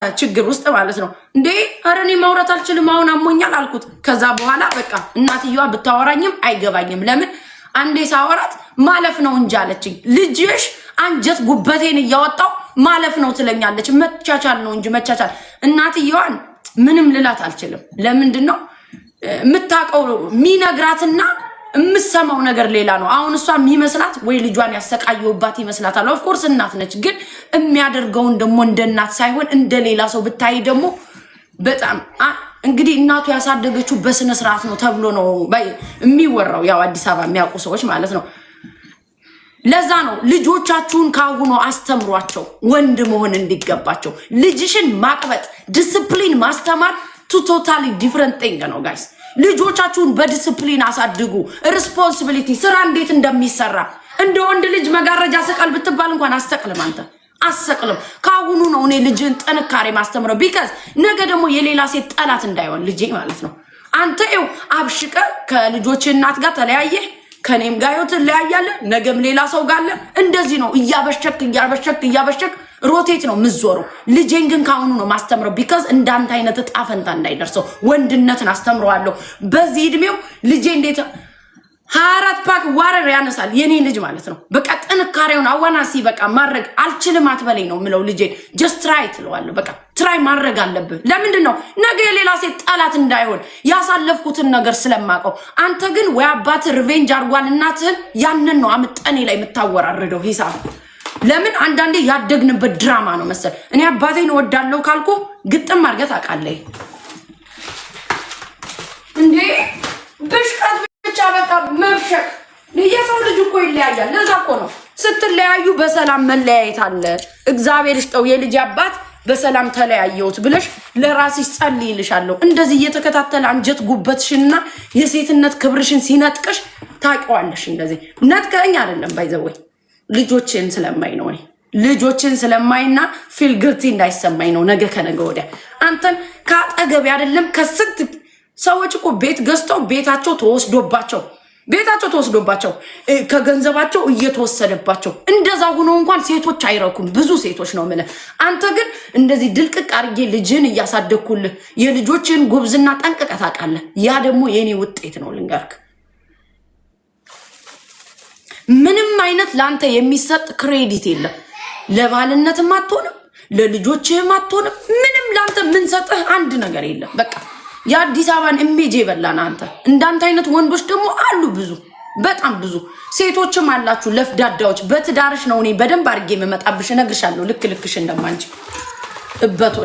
ችግር ውስጥ ማለት ነው እንዴ ኧረ እኔ ማውራት አልችልም አሁን አሞኛል አልኩት ከዛ በኋላ በቃ እናትየዋ ብታወራኝም አይገባኝም ለምን አንዴ ሳወራት ማለፍ ነው እንጂ አለችኝ ልጅሽ አንጀት ጉበቴን እያወጣው ማለፍ ነው ትለኛለች መቻቻል ነው እንጂ መቻቻል እናትየዋን ምንም ልላት አልችልም ለምንድነው ምታቀው ሚነግራትና እምሰማው ነገር ሌላ ነው አሁን እሷ የሚመስላት ወይ ልጇን ያሰቃየውባት ይመስላታል ኦፍ ኮርስ እናት ነች ግን የሚያደርገውን ደሞ እንደ እናት ሳይሆን እንደ ሌላ ሰው ብታይ ደሞ በጣም እንግዲህ እናቱ ያሳደገችው በስነ ስርዓት ነው ተብሎ ነው የሚወራው ያው አዲስ አበባ የሚያውቁ ሰዎች ማለት ነው ለዛ ነው ልጆቻችሁን ካሁኑ አስተምሯቸው ወንድ መሆን እንዲገባቸው ልጅሽን ማቅበጥ ዲሲፕሊን ማስተማር two totally different thing ነው ጋይስ ልጆቻችሁን በዲሲፕሊን አሳድጉ ሪስፖንሲቢሊቲ ስራ እንዴት እንደሚሰራ እንደ ወንድ ልጅ መጋረጃ ሰቀል ብትባል እንኳን አስተቅልም አንተ አሰቅልም ካሁኑ ነው እኔ ልጅን ጠንካሬ ማስተምረው ቢካዝ ነገ ደግሞ የሌላ ሴት ጠላት እንዳይሆን ልጅ ማለት ነው አንተ ይው አብሽቀ ከልጆች እናት ጋር ተለያየ ከኔም ጋር ይወትለያያለ ነገም ሌላ ሰው ጋር አለ እንደዚህ ነው እያበሸክ ሮቴት ነው ምዞሮ ልጄን ግን ካሁኑ ነው ማስተምረው ቢካዝ እንዳንተ አይነት ጣፈንታ እንዳይደርሰው ወንድነትን አስተምረዋለሁ በዚህ እድሜው ልጄ እንዴት 24 ፓክ ዋረር ያነሳል የኔ ልጅ ማለት ነው በቃ ጥንካሬውን አዋናሲ በቃ ማድረግ አልችልም አትበለኝ ነው ምለው ልጄ just try ትለዋለሁ በቃ ትራይ ማድረግ አለብህ ለምንድነው ነገ የሌላ ሴት ጣላት እንዳይሆን ያሳለፍኩትን ነገር ስለማቀው አንተ ግን ወይ አባት ሪቬንጅ አርጓል እናትህን ያንን ነው አምጠኔ ላይ የምታወራረደው ሂሳብ ለምን አንዳንዴ ያደግንበት ድራማ ነው መሰል እኔ አባቴን ወዳለው ካልኩ ግጥም ማርገት አቃለይ እንዴ ብሽቀት ብቻ በቃ መብሸቅ ለየሰው ልጅ እኮ ይለያያል ለዛ እኮ ነው ስትለያዩ በሰላም መለያየት አለ እግዚአብሔር ይስጠው የልጅ አባት በሰላም ተለያየውት ብለሽ ለራስሽ ጸልይልሻለሁ እንደዚህ እየተከታተለ አንጀት ጉበትሽና የሴትነት ክብርሽን ሲነጥቀሽ ታቂዋለሽ እንደዚህ ነጥቀኝ አይደለም ባይዘወይ ልጆችን ስለማይ ነው እኔ ልጆችን ስለማይና ፊል ግልቲ እንዳይሰማኝ ነው ነገ ከነገ ወዲያ አንተን ካጠገብ አይደለም ከስንት ሰዎች እኮ ቤት ገዝተው ቤታቸው ተወስዶባቸው ከገንዘባቸው እየተወሰደባቸው እንደዛ ሆኖ እንኳን ሴቶች አይረኩም ብዙ ሴቶች ነው ማለት አንተ ግን እንደዚህ ድልቅቅ አርጌ ልጅን እያሳደኩልህ የልጆችን ጉብዝና ጠንቀቀህ ታውቃለህ ያ ደግሞ የኔ ውጤት ነው ልንገርክ ምንም አይነት ላንተ የሚሰጥ ክሬዲት የለም ለባልነትም አትሆንም ለልጆችህም አትሆንም ምንም ላንተ ምን ሰጥህ አንድ ነገር የለም በቃ የአዲስ አበባን ኢሜጅ ይበላና አንተ እንዳንተ አይነት ወንዶች ደግሞ አሉ ብዙ በጣም ብዙ ሴቶችም አላችሁ ለፍዳዳዎች በትዳርሽ ነው እኔ በደንብ አርጌ መመጣብሽ ነግርሻለሁ ልክልክሽ እንደማንቺ እበቶ